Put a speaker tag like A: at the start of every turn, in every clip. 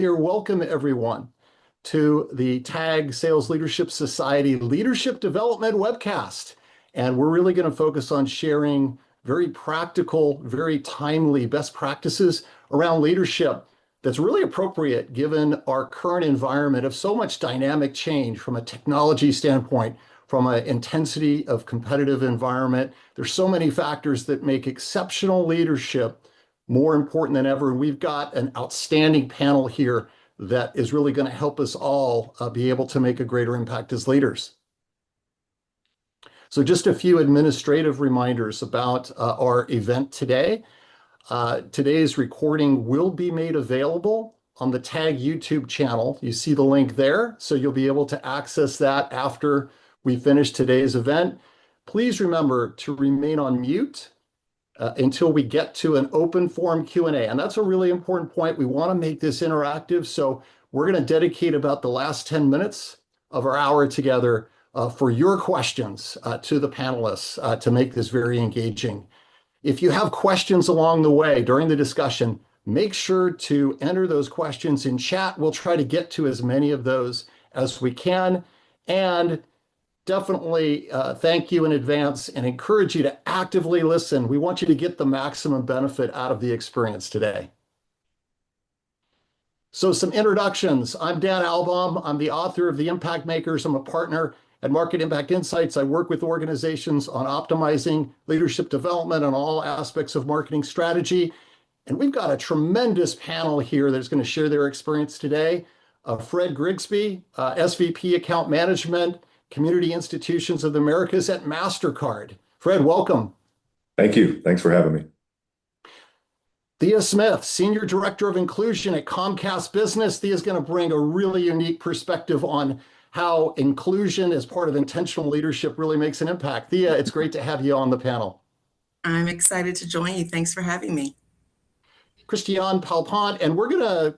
A: Here, welcome everyone to the TAG Sales Leadership Society Leadership Development Webcast. And we're really going to focus on sharing very practical, very timely best practices around leadership that's really appropriate given our current environment of so much dynamic change from a technology standpoint, from an intensity of competitive environment. There's so many factors that make exceptional leadership more important than ever. And we've got an outstanding panel here that is really going to help us all be able to make a greater impact as leaders. So just a few administrative reminders about our event today. Today's recording will be made available on the TAG YouTube channel. You see the link there, so you'll be able to access that after we finish today's event. Please remember to remain on mute until we get to an open forum Q&A. And that's a really important point. We want to make this interactive. So we're going to dedicate about the last 10 minutes of our hour together for your questions to the panelists to make this very engaging. If you have questions along the way during the discussion, make sure to enter those questions in chat. We'll try to get to as many of those as we can. And definitely thank you in advance and encourage you to actively listen. We want you to get the maximum benefit out of the experience today. So some introductions. I'm Dan Albaum. I'm the author of The Impact Makers. I'm a partner at Market Impact Insights. I work with organizations on optimizing leadership development on all aspects of marketing strategy. And we've got a tremendous panel here that's going to share their experience today. Fred Grigsby, SVP Account Management, Community Institutions of the Americas at Mastercard. Fred, welcome.
B: Thank you. Thanks for having me.
A: Thea Smith, Senior Director of Inclusion at Comcast Business. Thea's going to bring a really unique perspective on how inclusion as part of intentional leadership really makes an impact. Thea, it's great to have you on the panel.
C: I'm excited to join you. Thanks for having me.
A: Christiane Palpant, and we're going to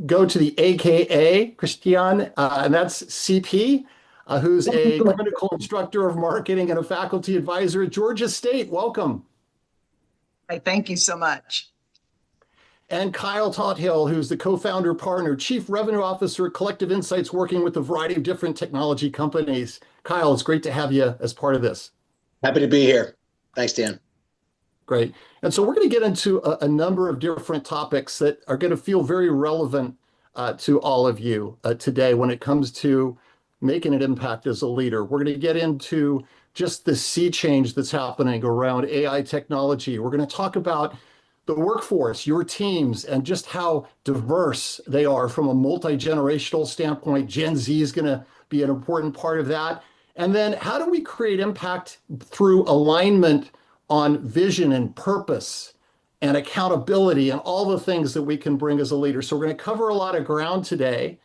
A: go to the AKA, Christiane, and that's CP. Who's a clinical instructor of marketing and a faculty advisor at Georgia State. Welcome.
D: Hi, thank you so much.
A: And Kyle Tothill, who's the co-founder, partner, chief revenue officer at Collective Insights, working with a variety of different technology companies. Kyle, it's great to have you as part of this.
E: Happy to be here. Thanks, Dan.
A: Great. And so we're going to get into a number of different topics that are going to feel very relevant to all of you today when it comes to making an impact as a leader. We're going to get into just the sea change that's happening around AI technology. We're going to talk about the workforce, your teams, and just how diverse they are from a multi-generational standpoint. Gen Z is going to be an important part of that. And then how do we create impact through alignment on vision and purpose and accountability and all the things that we can bring as a leader. So we're going to cover a lot of ground today.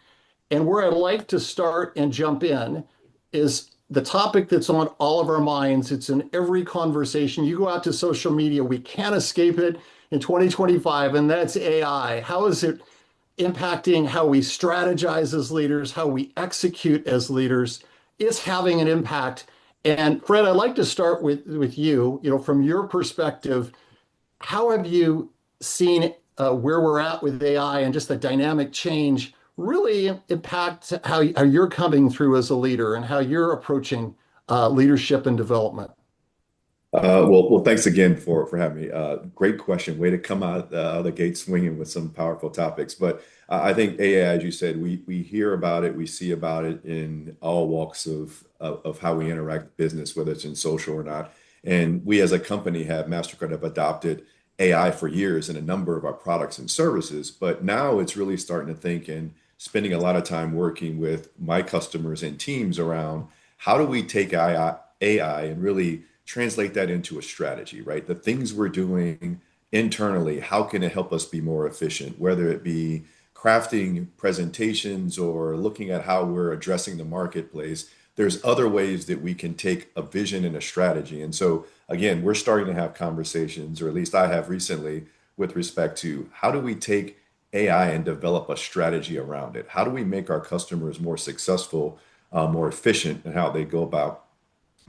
A: And where I'd like to start and jump in is the topic that's on all of our minds. It's in every conversation. You go out to social media, we can't escape it in 2025, and that's AI. How is it impacting how we strategize as leaders, how we execute as leaders? It's having an impact. And Fred, I'd like to start with you. From your perspective, how have you seen where we're at with AI and just the dynamic change really impact how you're coming through as a leader and how you're approaching leadership and development?
B: Well, thanks again for having me. Great question. Way to come out the gate swinging with some powerful topics. But I think AI, as you said, we hear about it, we see about it in all walks of how we interact with business, whether it's in social or not. And we as a company Mastercard have adopted AI for years in a number of our products and services. But now it's really starting to think and spending a lot of time working with my customers and teams around how do we take AI and really translate that into a strategy, right? The things we're doing internally, how can it help us be more efficient, whether it be crafting presentations or looking at how we're addressing the marketplace. There's other ways that we can take a vision and a strategy. And so, again, we're starting to have conversations, or at least I have recently, with respect to how do we take AI and develop a strategy around it? How do we make our customers more successful, more efficient in how they go about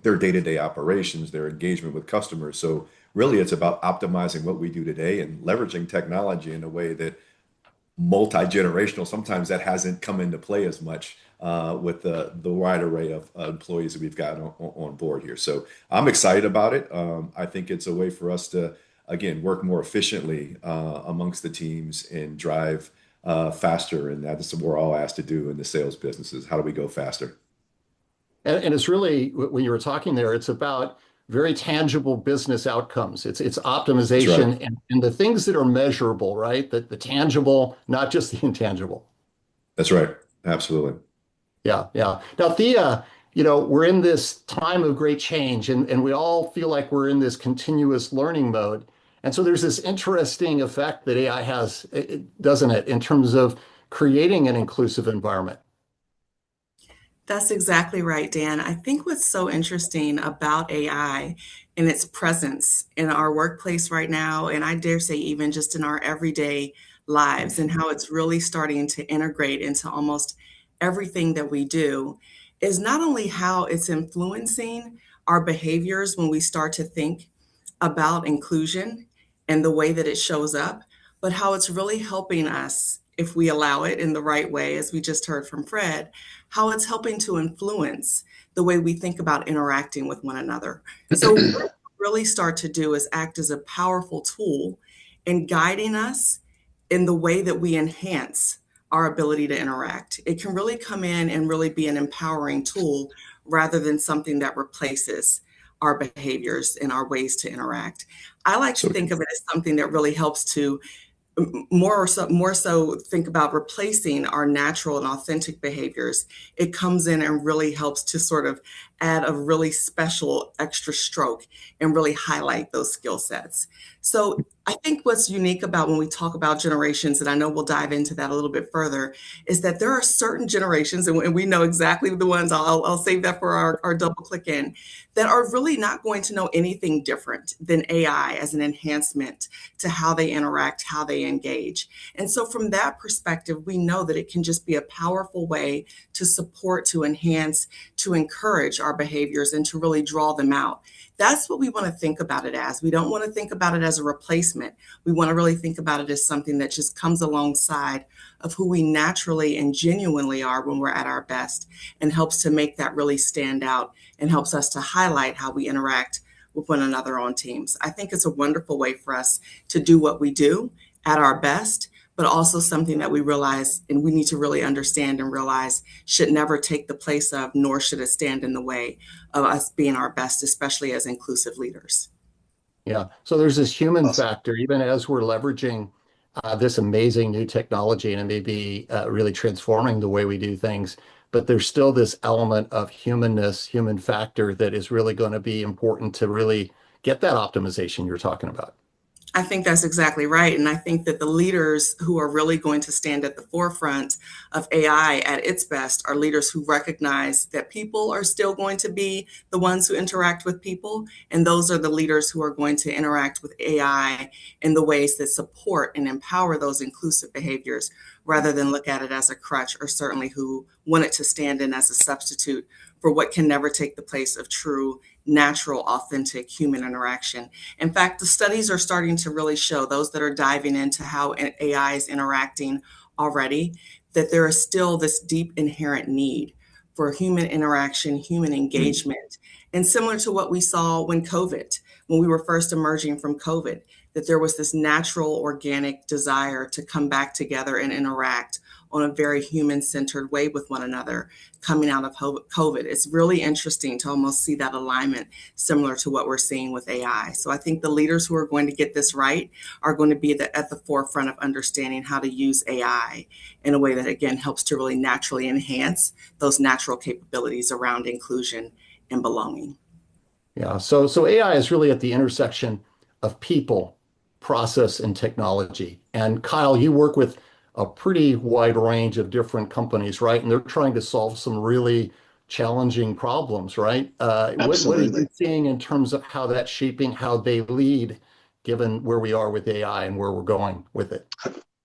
B: their day-to-day operations, their engagement with customers? So really, it's about optimizing what we do today and leveraging technology in a way that multi-generational, sometimes that hasn't come into play as much with the wide array of employees that we've got on board here. So I'm excited about it. I think it's a way for us to, again, work more efficiently amongst the teams and drive faster. And that's what we're all asked to do in the sales businesses. How do we go faster?
A: And it's really, when you were talking there, it's about very tangible business outcomes. It's
B: That's right.
A: optimization and the things that are measurable, right? The tangible, not just the intangible.
B: That's right. Absolutely.
A: Yeah, yeah. Now, Thea, we're in this time of great change and we all feel like we're in this continuous learning mode. And so there's this interesting effect that AI has, doesn't it, in terms of creating an inclusive environment.
C: That's exactly right, Dan. I think what's so interesting about AI and its presence in our workplace right now, and I dare say even just in our everyday lives, and how it's really starting to integrate into almost everything that we do, is not only how it's influencing our behaviors when we start to think about inclusion and the way that it shows up, but how it's really helping us, if we allow it in the right way, as we just heard from Fred, how it's helping to influence the way we think about interacting with one another. So, what it really start to do is act as a powerful tool in guiding us in the way that we enhance our ability to interact. It can really come in and really be an empowering tool rather than something that replaces our behaviors and our ways to interact. I like to
B: So
C: think of it as something that really helps to more so think about replacing our natural and authentic behaviors. It comes in and really helps to sort of add a really special extra stroke and really highlight those skill sets. So I think what's unique about when we talk about generations, and I know we'll dive into that a little bit further, is that there are certain generations, and we know exactly the ones, I'll save that for our double click in, that are really not going to know anything different than AI as an enhancement to how they interact, how they engage. And so from that perspective, we know that it can just be a powerful way to support, to enhance, to encourage our behaviors and to really draw them out. That's what we want to think about it as. We don't want to think about it as a replacement. We want to really think about it as something that just comes alongside of who we naturally and genuinely are when we're at our best and helps to make that really stand out and helps us to highlight how we interact with one another on teams. I think it's a wonderful way for us to do what we do at our best, but also something that we realize and we need to really understand and realize should never take the place of, nor should it stand in the way of us being our best, especially as inclusive leaders.
A: Yeah. So there's this human
E: Awesome.
A: factor, even as we're leveraging this amazing new technology and it may be really transforming the way we do things, but there's still this element of humanness, human factor that is really going to be important to really get that optimization you're talking about.
C: I think that's exactly right. And I think that the leaders who are really going to stand at the forefront of AI at its best are leaders who recognize that people are still going to be the ones who interact with people. And those are the leaders who are going to interact with AI in the ways that support and empower those inclusive behaviors rather than look at it as a crutch, or certainly who want it to stand in as a substitute for what can never take the place of true, natural, authentic human interaction. In fact, the studies are starting to really show, those that are diving into how AI is interacting already, that there is still this deep inherent need for human interaction, human engagement. And similar to what we saw when we were first emerging from COVID, that there was this natural, organic desire to come back together and interact on a very human-centered way with one another coming out of COVID. It's really interesting to almost see that alignment similar to what we're seeing with AI. So I think the leaders who are going to get this right are going to be at the forefront of understanding how to use AI in a way that, again, helps to really naturally enhance those natural capabilities around inclusion and belonging.
A: Yeah. So AI is really at the intersection of people, process, and technology. And Kyle, you work with a pretty wide range of different companies, right? And they're trying to solve some really challenging problems, right? What are you
E: Absolutely.
A: seeing in terms of how that's shaping how they lead, given where we are with AI and where we're going with it?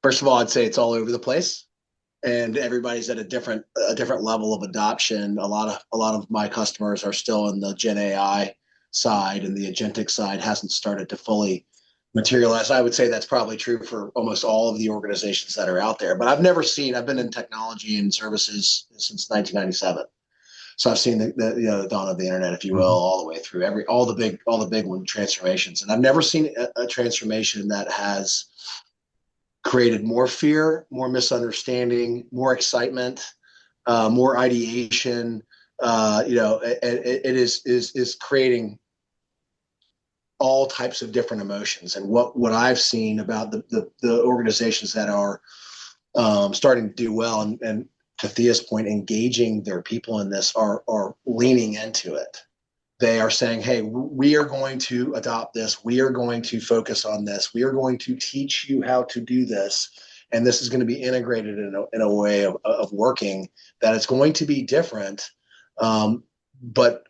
E: First of all, I'd say it's all over the place, and everybody's at a different level of adoption. A lot of my customers are still in the Gen AI side, and the agentic side hasn't started to fully materialize. I would say that's probably true for almost all of the organizations that are out there. But I've been in technology and services since 1997. So I've seen the dawn of the internet, if you will, all the way through all the big one transformations. And I've never seen a transformation that has created more fear, more misunderstanding, more excitement, more ideation. It is creating all types of different emotions. And what I've seen about the organizations that are starting to do well, and to Thea's point, engaging their people in this are leaning into it. They are saying, hey, we are going to adopt this. We are going to focus on this. We are going to teach you how to do this. And this is going to be integrated in a way of working that it's going to be different, but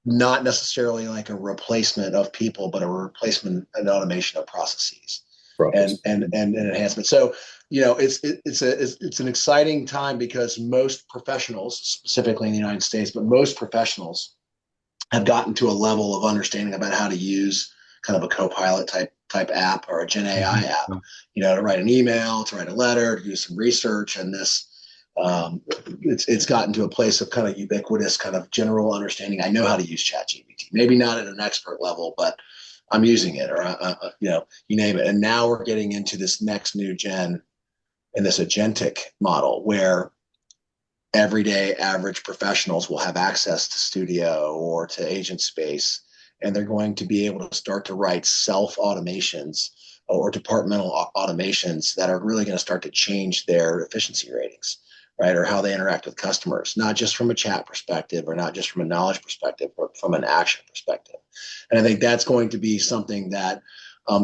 E: not necessarily like a replacement of people, but a replacement and automation of processes and enhancement. So, it's an exciting time because most professionals, specifically in the United States, but most professionals have gotten to a level of understanding about how to use kind of a Copilot type app or a Gen AI app, to write an email, to write a letter, to do some research. And this, it's gotten to a place of kind of ubiquitous kind of general understanding. I know how to use ChatGPT, maybe not at an expert level, but I'm using it, or, you name it. And now we're getting into this next new gen in this agentic model where everyday average professionals will have access to Studio or to Agent Space, and they're going to be able to start to write self automations or departmental automations that are really going to start to change their efficiency ratings, right? Or how they interact with customers, not just from a chat perspective or not just from a knowledge perspective, but from an action perspective. And I think that's going to be something that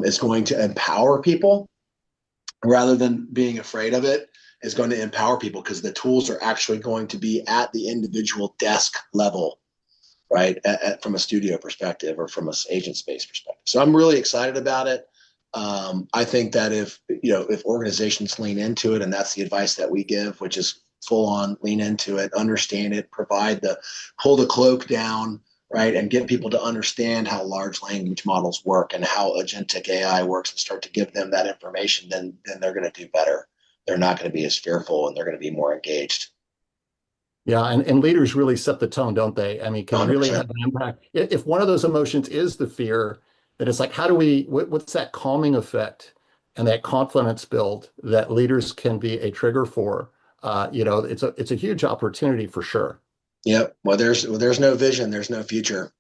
E: is going to empower people rather than being afraid of it. Is going to empower people because the tools are actually going to be at the individual desk level, right? From a Studio perspective or from an Agent Space perspective. So I'm really excited about it. I think that if organizations lean into it, and that's the advice that we give, which is full on lean into it, understand it, pull the cloak down, right? And get people to understand how large language models work and how agentic AI works and start to give them that information, then they're going to do better. They're not going to be as fearful and they're going to be more engaged.
A: Yeah, and leaders really set the tone, don't they? I mean, can
E: 100%.
A: really have an impact. If one of those emotions is the fear, then it's like, what's that calming effect and that confidence build that leaders can be a trigger for? It's a huge opportunity for sure.
E: Yep. Well, there's no vision, there's no future.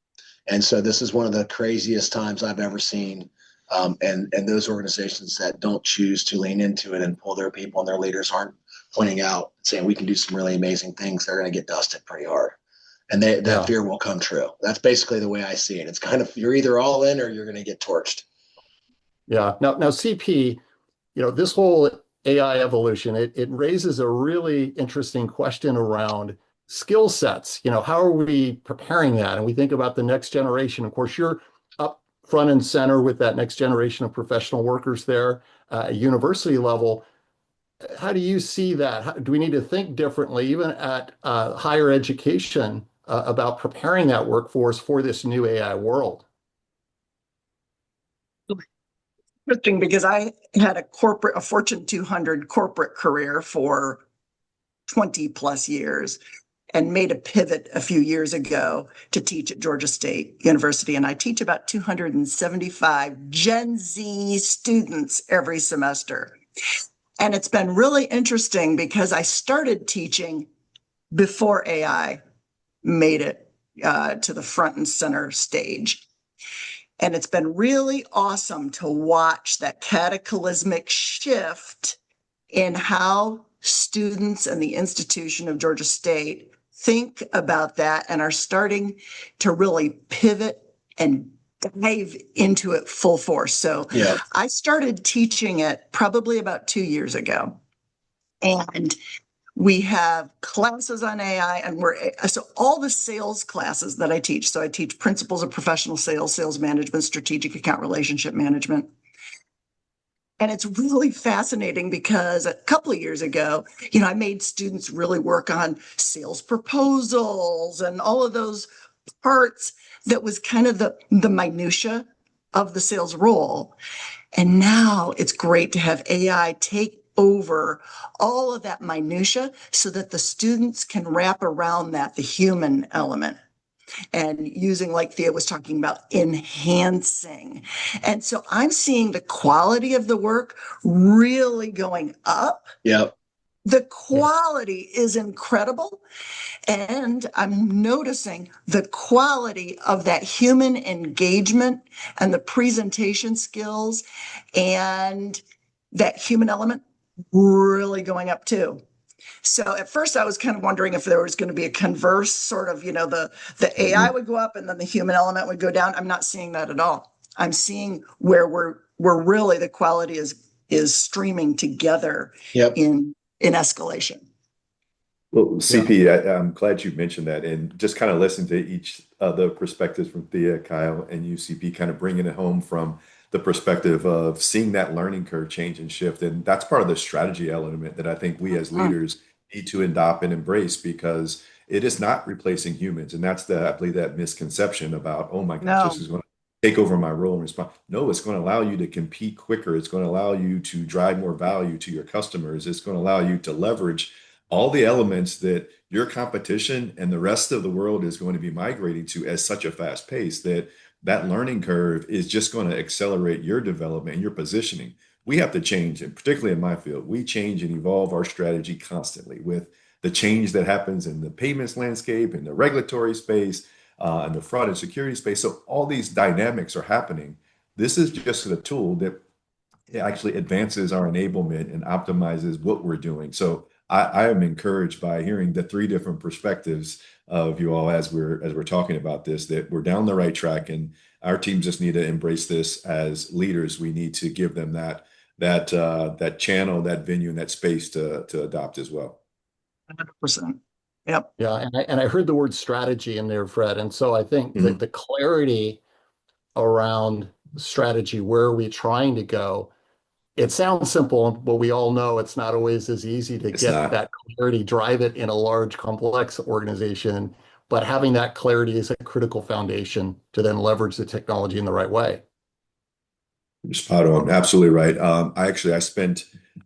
E: And so this is one of the craziest times I've ever seen. And those organizations that don't choose to lean into it and pull their people and their leaders aren't pointing out, saying we can do some really amazing things, they're going to get dusted pretty hard. And that fear will come true. That's basically the way I see it. It's kind of, you're either all in or you're going to get torched.
A: Yeah. Now CP, this whole AI evolution, it raises a really interesting question around skill sets. How are we preparing that? And we think about the next generation. Of course, you're up front and center with that next generation of professional workers there at university level. How do you see that? Do we need to think differently, even at higher education, about preparing that workforce for this new AI world?
D: Interesting, because I had a Fortune 200 corporate career for 20 plus years and made a pivot a few years ago to teach at Georgia State University. And I teach about 275 Gen Z students every semester. And it's been really interesting because I started teaching before AI made it to the front and center stage. And it's been really awesome to watch that cataclysmic shift in how students and the institution of Georgia State think about that and are starting to really pivot and dive into it full force. So I started teaching it probably about 2 years ago. And we have classes on AI, and so all the sales classes that I teach. So I teach principles of professional sales, sales management, strategic account relationship management. And it's really fascinating because a couple of years ago, I made students really work on sales proposals and all of those parts that was kind of the minutia of the sales role. And now it's great to have AI take over all of that minutia so that the students can wrap around that, the human element, and using, like Thea was talking about, enhancing. And so I'm seeing the quality of the work really going up.
E: Yep.
D: The quality is incredible. And I'm noticing the quality of that human engagement and the presentation skills and that human element really going up too. So at first I was kind of wondering if there was going to be a converse sort of, the AI would go up and then the human element would go down. I'm not seeing that at all. I'm seeing where we're really the quality is streaming together
E: Yep.
D: in escalation.
B: Well, CP, I'm glad you mentioned that, and just kind of listen to each of the perspectives from Thea, Kyle, and you, CP, kind of bringing it home from the perspective of seeing that learning curve change and shift. And that's part of the strategy element that I think we as leaders need to adopt and embrace, because it is not replacing humans. And that's I believe, that misconception about, oh my gosh, this is going to take over my role and respond. No, it's going to allow you to compete quicker. It's going to allow you to drive more value to your customers. It's going to allow you to leverage all the elements that your competition and the rest of the world is going to be migrating to at such a fast pace, that learning curve is just going to accelerate your development and your positioning. We have to change, and particularly in my field, we change and evolve our strategy constantly with the change that happens in the payments landscape, in the regulatory space, and the fraud and security space. So all these dynamics are happening. This is just a tool that actually advances our enablement and optimizes what we're doing. So I am encouraged by hearing the three different perspectives of you all as we're talking about this, that we're down the right track, and our teams just need to embrace this as leaders. We need to give them that channel, that venue, and that space to adopt as well.
D: 100%. Yep.
A: Yeah, and I heard the word strategy in there, Fred. And so I think that the clarity around strategy, where are we trying to go? It sounds simple, but we all know it's not always as easy to get that clarity, drive it in a large, complex organization. But having that clarity is a critical foundation to then leverage the technology in the right way.
B: You're spot on. Absolutely right.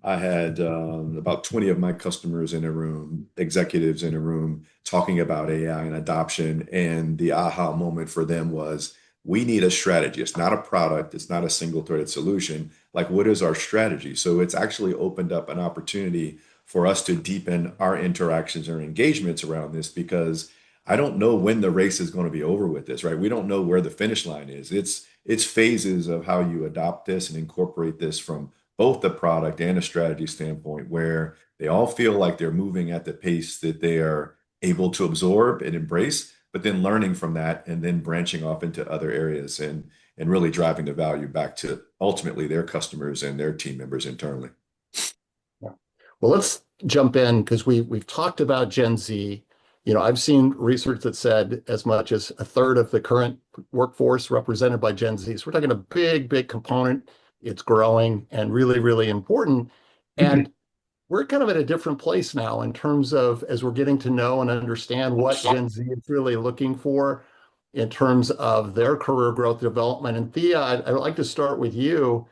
B: I had about 20 of my customers in a room, executives in a room, talking about AI and adoption. And the aha moment for them was, we need a strategy. It's not a product. It's not a single-threaded solution. Like, what is our strategy? So it's actually opened up an opportunity for us to deepen our interactions or engagements around this, because I don't know when the race is going to be over with this, right? We don't know where the finish line is. It's phases of how you adopt this and incorporate this from both the product and a strategy standpoint, where they all feel like they're moving at the pace that they are able to absorb and embrace, but then learning from that and then branching off into other areas and really driving the value back to ultimately their customers and their team members internally.
A: Yeah. Well, let's jump in, because we've talked about Gen Z. I've seen research that said as much as a third of the current workforce represented by Gen Z. So we're talking a big, big component. It's growing and really, really important. And we're kind of at a different place now in terms of, as we're getting to know and understand what Gen Z is really looking for in terms of their career growth development. And Thea, I'd like to start with you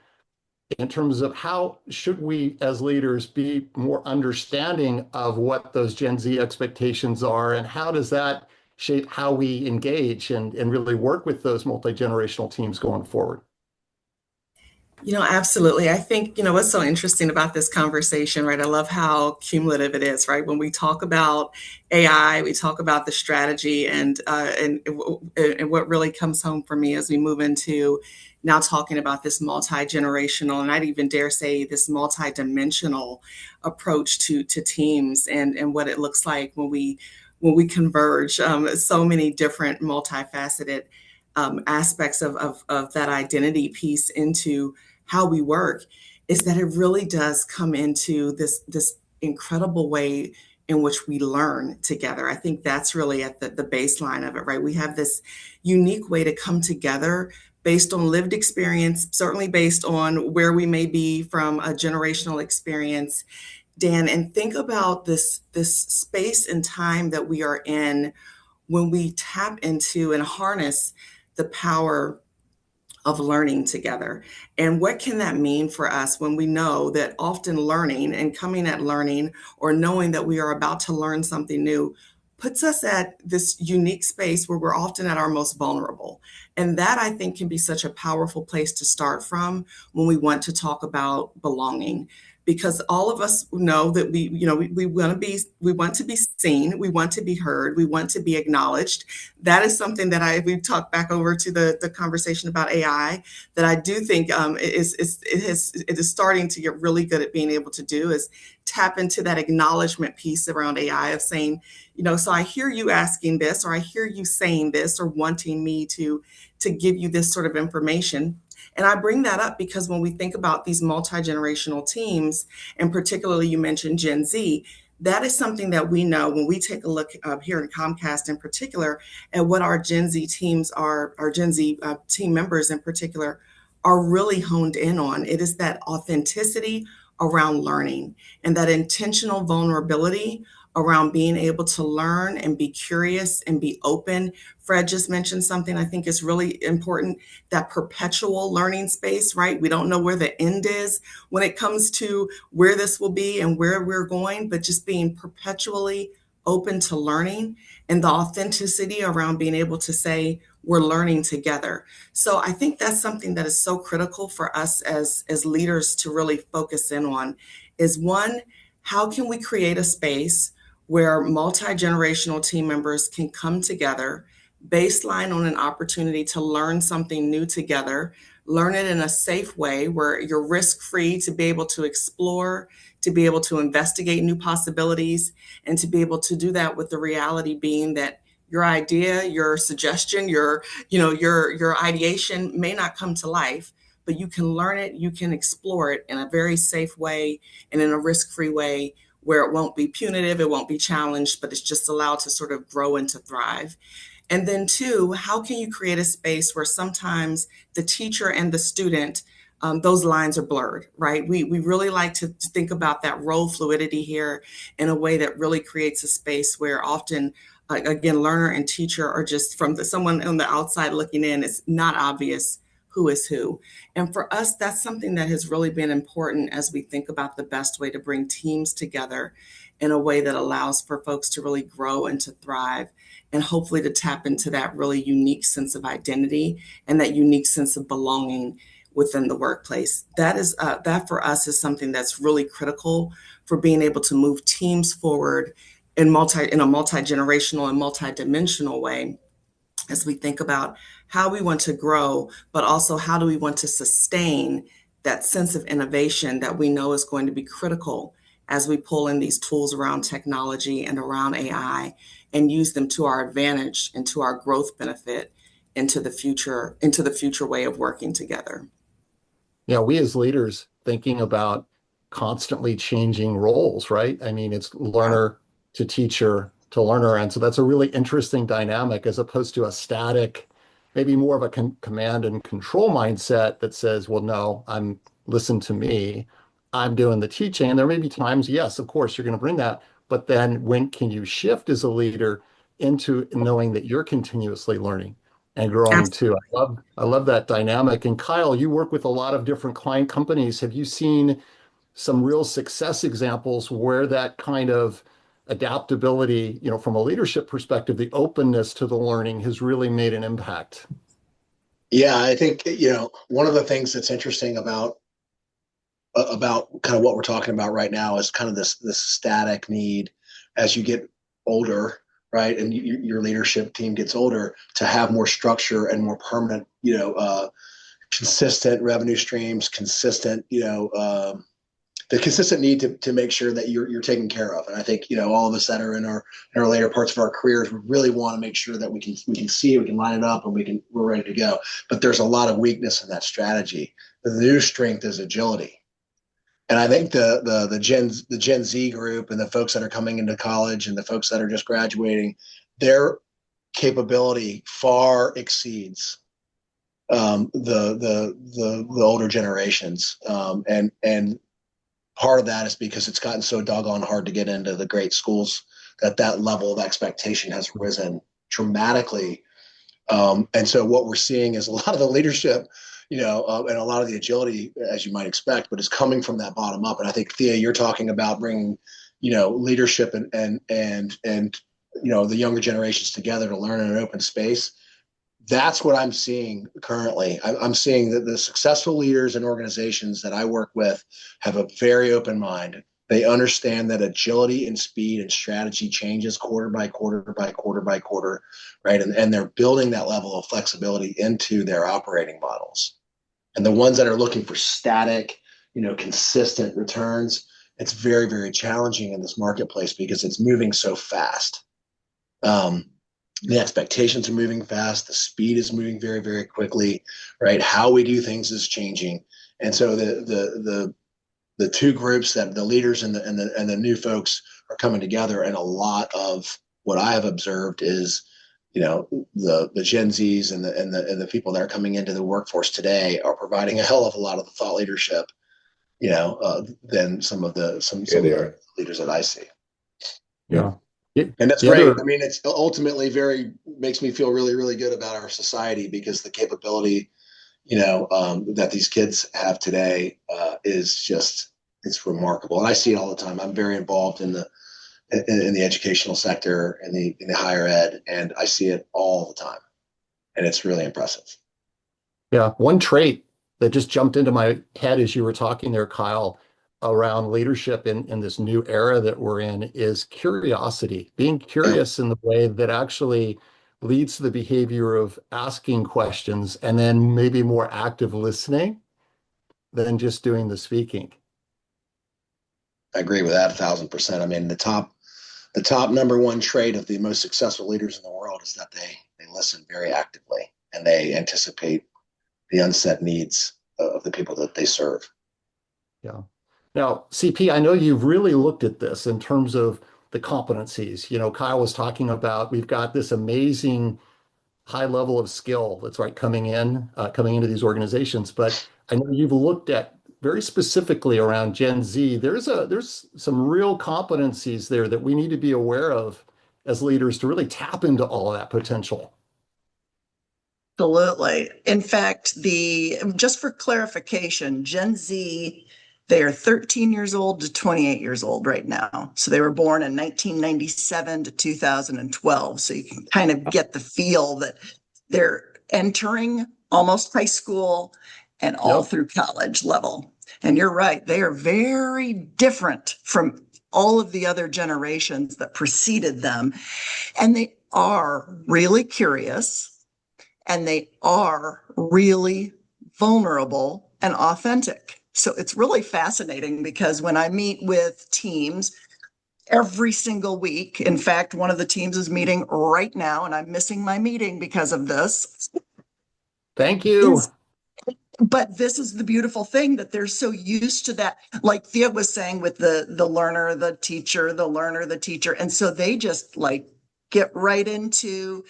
A: in terms of how should we as leaders be more understanding of what those Gen Z expectations are, and how does that shape how we engage and really work with those multi-generational teams going forward?
C: Absolutely. I think, what's so interesting about this conversation, right? I love how cumulative it is, right? When we talk about AI, we talk about the strategy, and what really comes home for me as we move into now talking about this multi-generational, and I'd even dare say this multi-dimensional approach to teams, and what it looks like when we converge so many different multifaceted aspects of that identity piece into how we work, is that it really does come into this incredible way in which we learn together. I think that's really at the baseline of it, right? We have this unique way to come together based on lived experience, certainly based on where we may be from a generational experience, Dan, and think about this space and time that we are in when we tap into and harness the power of learning together. And what can that mean for us when we know that often learning and coming at learning or knowing that we are about to learn something new puts us at this unique space where we're often at our most vulnerable. And that, I think, can be such a powerful place to start from when we want to talk about belonging. Because all of us know that we want to be seen, we want to be heard, we want to be acknowledged. That is something that we've talked back over to the conversation about AI, that I do think it is starting to get really good at being able to do, is tap into that acknowledgement piece around AI of saying, so I hear you asking this, or I hear you saying this, or wanting me to give you this sort of information. And I bring that up because when we think about these multi-generational teams, and particularly you mentioned Gen Z, that is something that we know when we take a look here in Comcast in particular at what our Gen Z teams are, our Gen Z team members in particular, are really honed in on. It is that authenticity around learning and that intentional vulnerability around being able to learn and be curious and be open. Fred just mentioned something I think is really important, that perpetual learning space, right? We don't know where the end is when it comes to where this will be and where we're going, but just being perpetually open to learning and the authenticity around being able to say, we're learning together. So I think that's something that is so critical for us as leaders to really focus in on, is one, how can we create a space where multi-generational team members can come together, baseline on an opportunity to learn something new together, learn it in a safe way where you're risk-free to be able to explore, to be able to investigate new possibilities, and to be able to do that with the reality being that your idea, your suggestion, your ideation may not come to life, but you can learn it, you can explore it in a very safe way and in a risk-free way where it won't be punitive, it won't be challenged, but it's just allowed to sort of grow and to thrive. And then two, how can you create a space where sometimes the teacher and the student, those lines are blurred, right? We really like to think about that role fluidity here in a way that really creates a space where often, again, learner and teacher are just from someone on the outside looking in, it's not obvious who is who. And for us, that's something that has really been important as we think about the best way to bring teams together in a way that allows for folks to really grow and to thrive, and hopefully to tap into that really unique sense of identity and that unique sense of belonging within the workplace. That for us is something that's really critical for being able to move teams forward in a multi-generational and multi-dimensional way, as we think about how we want to grow, but also how do we want to sustain that sense of innovation that we know is going to be critical as we pull in these tools around technology and around AI and use them to our advantage and to our growth benefit into the future way of working together.
A: Yeah, we as leaders thinking about constantly changing roles, right? I mean, it's learner to teacher to learner. And so that's a really interesting dynamic as opposed to a static, maybe more of a command and control mindset that says, well, no, listen to me. I'm doing the teaching. And there may be times, yes, of course, you're going to bring that. But then when can you shift as a leader into knowing that you're continuously learning and growing too? I love that dynamic. And Kyle, you work with a lot of different client companies. Have you seen some real success examples where that kind of adaptability, from a leadership perspective, the openness to the learning has really made an impact?
E: Yeah, I think, one of the things that's interesting about kind of what we're talking about right now is kind of this static need as you get older, right? And your leadership team gets older, to have more structure and more permanent, consistent revenue streams, consistent, the consistent need to make sure that you're taken care of. And I think, all of us that are in our later parts of our careers, we really want to make sure that we can see, we can line it up, and we're ready to go. But there's a lot of weakness in that strategy. The new strength is agility. And I think the Gen Z group and the folks that are coming into college and the folks that are just graduating, their capability far exceeds the older generations. And part of that is because it's gotten so doggone hard to get into the great schools that level of expectation has risen dramatically. And so what we're seeing is a lot of the leadership and a lot of the agility, as you might expect, but is coming from that bottom up. And I think, Thea, you're talking about bringing, leadership and the younger generations together to learn in an open space. That's what I'm seeing currently. I'm seeing that the successful leaders and organizations that I work with have a very open mind. They understand that agility and speed and strategy changes quarter by quarter by quarter by quarter, right? And they're building that level of flexibility into their operating models. And the ones that are looking for static, consistent returns, it's very, very challenging in this marketplace because it's moving so fast. The expectations are moving fast. The speed is moving very, very quickly, right? How we do things is changing. And so the two groups, that the leaders and the new folks, are coming together. And a lot of what I have observed is, the Gen Zs and the people that are coming into the workforce today are providing a hell of a lot of the thought leadership, than some of the leaders that I see.
A: Yeah.
E: And that's great. I mean, it's ultimately makes me feel really, really good about our society, because the capability, that these kids have today is it's remarkable. And I see it all the time. I'm very involved in the educational sector and in the higher ed, and I see it all the time. And it's really impressive.
A: Yeah. One trait that just jumped into my head as you were talking there, Kyle, around leadership in this new era that we're in is curiosity, being curious in the way that actually leads to the behavior of asking questions and then maybe more active listening than just doing the speaking.
E: I agree with that 1,000%. I mean, the top number one trait of the most successful leaders in the world is that they listen very actively and they anticipate the unset needs of the people that they serve.
A: Yeah. Now, CP, I know you've really looked at this in terms of the competencies. Kyle was talking about, we've got this amazing high level of skill that's coming into these organizations. But I know you've looked at very specifically around Gen Z. There's some real competencies there that we need to be aware of as leaders to really tap into all of that potential.
D: Absolutely. In fact, just for clarification, Gen Z, they are 13 years old to 28 years old right now. So they were born in 1997 to 2012. So you can kind of get the feel that they're entering almost high school and all through college level. And you're right, they are very different from all of the other generations that preceded them. And they are really curious, and they are really vulnerable and authentic. So it's really fascinating, because when I meet with teams every single week, in fact, one of the teams is meeting right now, and I'm missing my meeting because of this.
A: Thank you.
D: But this is the beautiful thing, that they're so used to that. Like Thea was saying, with the learner, the teacher, the learner, the teacher. And so they just get right into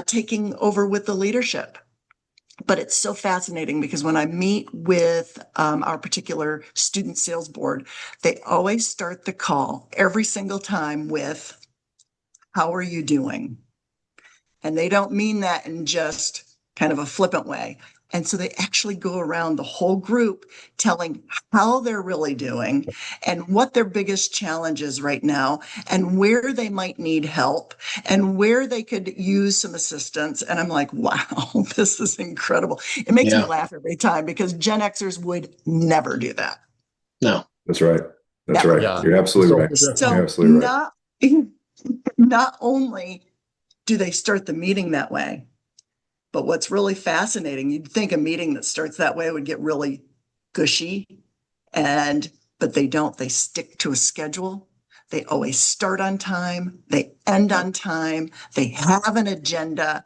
D: taking over with the leadership. But it's so fascinating, because when I meet with our particular student sales board, they always start the call every single time with, "How are you doing?" And they don't mean that in just kind of a flippant way. And so they actually go around the whole group telling how they're really doing and what their biggest challenge is right now and where they might need help and where they could use some assistance. And I'm like, wow, this is incredible. It makes me laugh every time, because Gen Xers would never do that.
E: No,
B: that's right. That's
D: never.
B: right.
A: Yeah.
B: You're absolutely right.
D: So
B: You're absolutely right.
D: Not only do they start the meeting that way, but what's really fascinating, you'd think a meeting that starts that way would get really gushy, but they don't. They stick to a schedule. They always start on time. They end on time. They have an agenda,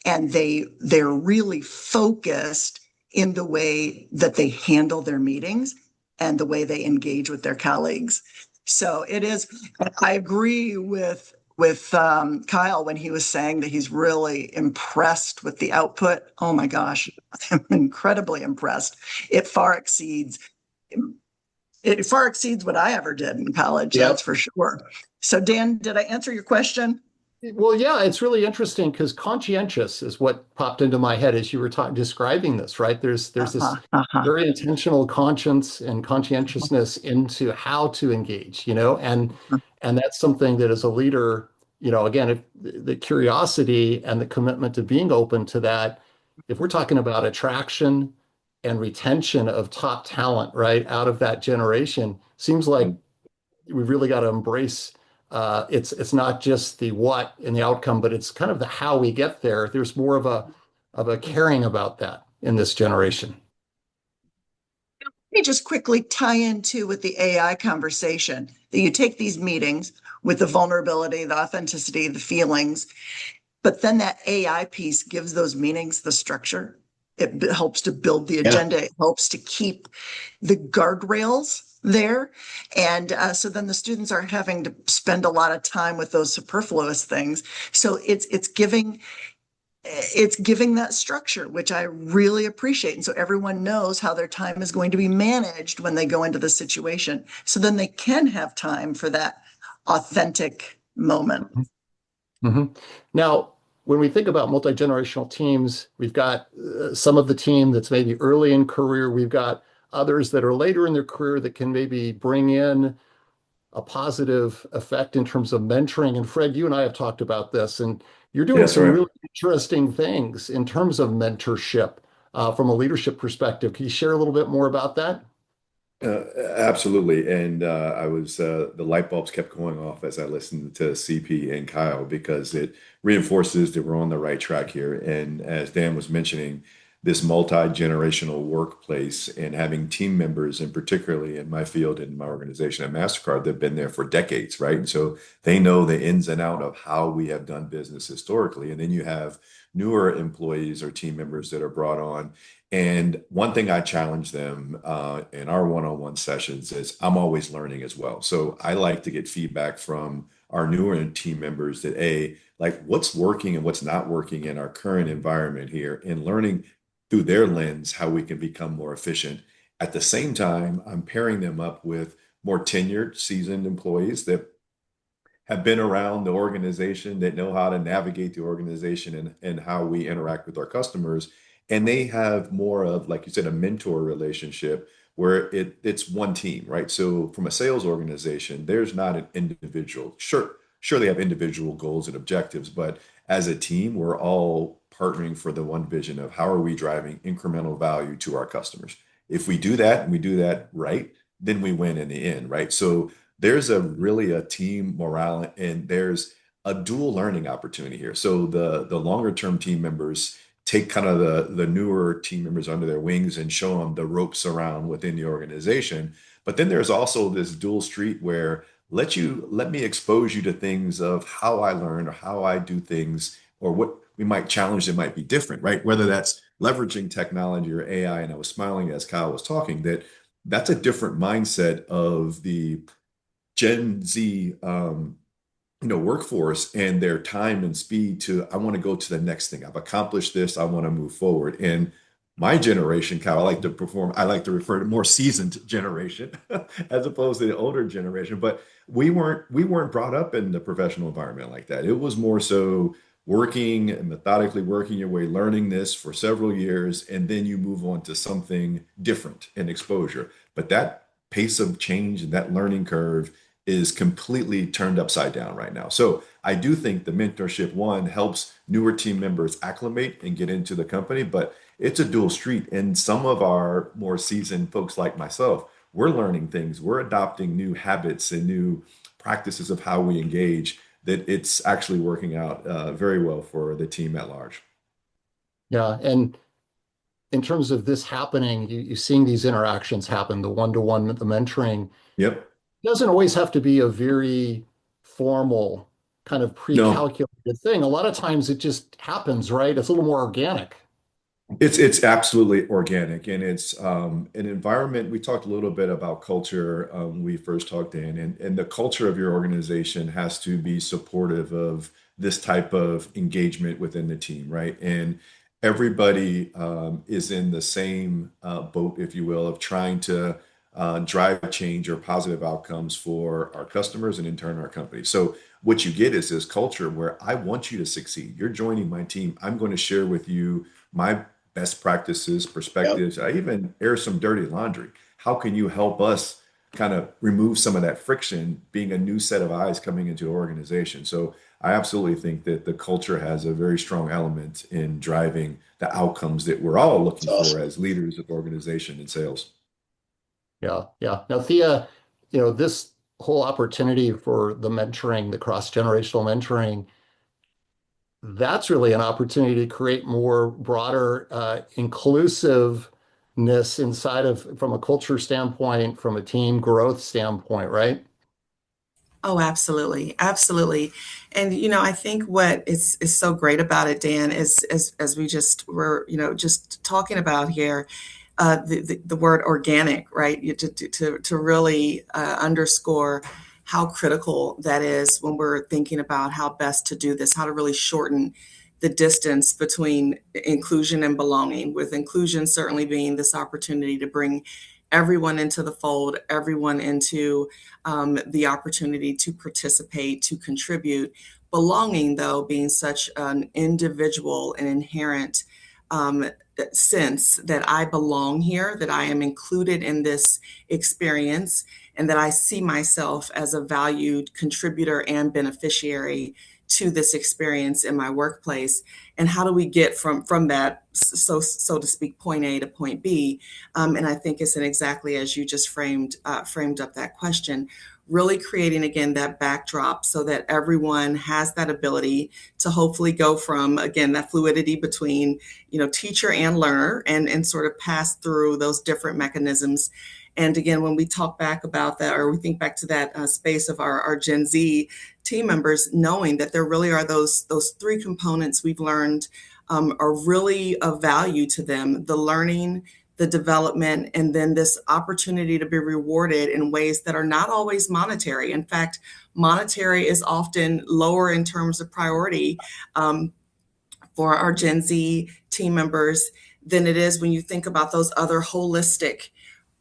D: and they're really focused in the way that they handle their meetings and the way they engage with their colleagues. So it is, I agree with Kyle when he was saying that he's really impressed with the output. Oh my gosh, I'm incredibly impressed. It far exceeds what I ever did in college. That's for sure. So Dan, did I answer your question?
A: Well, yeah, it's really interesting because conscientious is what popped into my head as you were describing this, right? There's this
D: Uh-huh, uh-huh.
A: very intentional conscience and conscientiousness into how to engage, and that's something that as a leader, again, if the curiosity and the commitment to being open to that, if we're talking about attraction and retention of top talent, right, out of that generation, seems like we've really got to embrace it's not just the what and the outcome, but it's kind of the how we get there. There's more of a caring about that in this generation.
D: Let me just quickly tie into with the AI conversation that you take these meetings with the vulnerability, the authenticity, the feelings, but then that AI piece gives those meetings the structure. It helps to build the
E: Yeah.
D: agenda. It helps to keep the guardrails there. And so then the students aren't having to spend a lot of time with those superfluous things. So it's giving that structure, which I really appreciate. And so everyone knows how their time is going to be managed when they go into the situation. So then they can have time for that authentic moment.
A: hmm Now, when we think about multi-generational teams, we've got some of the team that's maybe early in career. We've got others that are later in their career that can maybe bring in a positive effect in terms of mentoring. And Fred, you and I have talked about this, and you're doing
B: Yes,
A: some
B: right.
A: really interesting things in terms of mentorship from a leadership perspective. Can you share a little bit more about that?
B: Absolutely. And the light bulbs kept going off as I listened to CP and Kyle because it reinforces that we're on the right track here. And as Dan was mentioning, this multi-generational workplace and having team members, and particularly in my field, in my organization at Mastercard, they've been there for decades, right? And so they know the ins and out of how we have done business historically. And then you have newer employees or team members that are brought on, and one thing I challenge them in our one-on-one sessions is I'm always learning as well. So I like to get feedback from our newer team members that, like what's working and what's not working in our current environment here, and learning through their lens how we can become more efficient. At the same time, I'm pairing them up with more tenured, seasoned employees that have been around the organization, that know how to navigate the organization and how we interact with our customers. And they have more of, like you said, a mentor relationship where it's one team, right? So from a sales organization, there's not an individual. Sure, they have individual goals and objectives, but as a team, we're all partnering for the one vision of how are we driving incremental value to our customers. If we do that and we do that right, then we win in the end, right? So there's a team morale, and there's a dual learning opportunity here. So the longer term team members take kind of the newer team members under their wings and show them the ropes around within the organization. But then there's also this dual street where let me expose you to things of how I learn or how I do things, or what we might challenge that might be different, right? Whether that's leveraging technology or AI. And I was smiling as Kyle was talking that that's a different mindset of the Gen Z, workforce, and their time and speed to, I want to go to the next thing. I've accomplished this. I want to move forward. And my generation, Kyle, I like to refer to more seasoned generation as opposed to the older generation. But we weren't brought up in the professional environment like that. It was more so working and methodically working your way, learning this for several years, and then you move on to something different and exposure. But that pace of change and that learning curve is completely turned upside down right now. So I do think the mentorship one helps newer team members acclimate and get into the company, but it's a dual street. And some of our more seasoned folks like myself, we're learning things, we're adopting new habits and new practices of how we engage, that it's actually working out very well for the team at large.
A: Yeah, and in terms of this happening, you seeing these interactions happen, the one-to-one, the mentoring,
B: Yep.
A: doesn't always have to be a very formal kind of
B: No,
A: pre-calculated thing. A lot of times it just happens, right? It's a little more organic.
B: it's absolutely organic, and it's an environment. We talked a little bit about culture when we first talked in, and the culture of your organization has to be supportive of this type of engagement within the team, right? And everybody is in the same boat, if you will, of trying to drive change or positive outcomes for our customers and in turn our company. So what you get is this culture where I want you to succeed. You're joining my team. I'm going to share with you my best practices,
E: Yep.
B: perspectives. I even air some dirty laundry. How can you help us kind of remove some of that friction, being a new set of eyes coming into an organization? So I absolutely think that the culture has a very strong element in driving the outcomes that we're all
E: It's
B: looking for
E: awesome.
B: as leaders of organization and sales.
A: Yeah, yeah. Now, Thea, this whole opportunity for the mentoring, the cross-generational mentoring, that's really an opportunity to create more broader inclusiveness inside of, from a culture standpoint, from a team growth standpoint, right?
C: Oh, absolutely. Absolutely. And I think what is so great about it, Dan, is as we just were, just talking about here, the word organic, right? To really underscore how critical that is when we're thinking about how best to do this, how to really shorten the distance between inclusion and belonging, with inclusion certainly being this opportunity to bring everyone into the fold, everyone into the opportunity to participate, to contribute. Belonging, though, being such an individual and inherent um, sense that I belong here, that I am included in this experience, and that I see myself as a valued contributor and beneficiary to this experience in my workplace. And how do we get from that, so to speak, point A to point B? And I think it's exactly as you just framed up that question, really creating again that backdrop so that everyone has that ability to hopefully go from, again, that fluidity between teacher and learner, and sort of pass through those different mechanisms. And again, when we talk back about that, or we think back to that space of our Gen Z team members, knowing that there really are those three components we've learned are really of value to them: the learning, the development, and then this opportunity to be rewarded in ways that are not always monetary. In fact, monetary is often lower in terms of priority for our Gen Z team members than it is when you think about those other holistic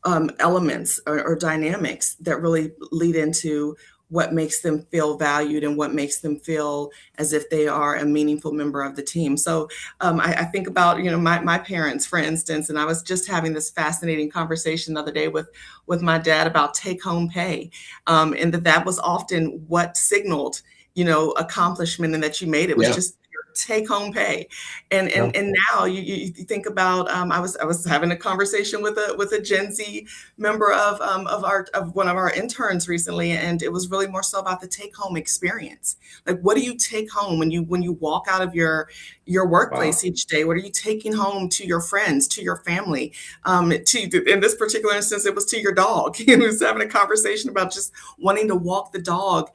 C: elements or dynamics that really lead into what makes them feel valued and what makes them feel as if they are a meaningful member of the team. So I think about my parents, for instance, and I was just having this fascinating conversation the other day with my dad about take home pay, and that was often what signaled accomplishment, and that you made it was
E: Yeah.
C: just take home pay. and
A: Yeah.
C: and and now you think about I was having a conversation with a Gen Z member of one of our interns recently, and it was really more so about the take home experience. Like, what do you take home when you walk out of your workplace
B: Wow.
C: each day? What are you taking home to your friends, to your family, in this particular instance it was to your dog. He was having a conversation about just wanting to walk the dog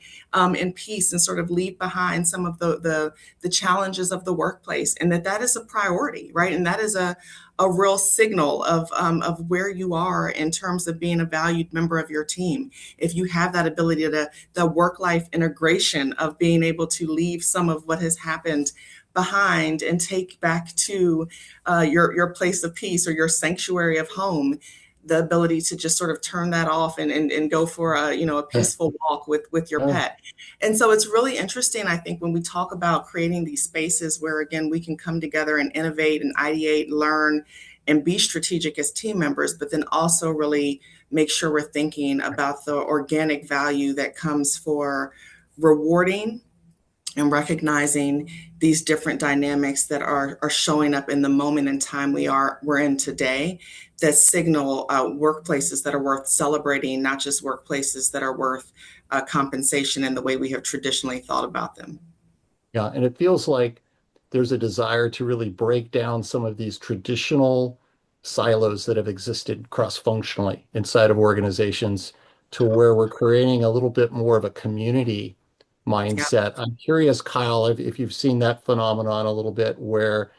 C: in peace and sort of leave behind some of the challenges of the workplace, and that is a priority, right? And that is a real signal of where you are in terms of being a valued member of your team. If you have that ability to the work-life integration of being able to leave some of what has happened behind and take back to your place of peace or your sanctuary of home, the ability to just sort of turn that off and go for a peaceful walk with your
A: Yeah.
C: pet. And so it's really interesting, I think, when we talk about creating these spaces where, again, we can come together and innovate and ideate, learn, and be strategic as team members, but then also really make sure we're thinking about the organic value that comes for rewarding and recognizing these different dynamics that are showing up in the moment in time we're in today, that signal workplaces that are worth celebrating, not just workplaces that are worth compensation in the way we have traditionally thought about them.
A: Yeah, and it feels like there's a desire to really break down some of these traditional silos that have existed cross-functionally inside of organizations to where we're creating a little bit more of a community
C: Yeah.
A: mindset. I'm curious, Kyle, if you've seen that phenomenon a little bit where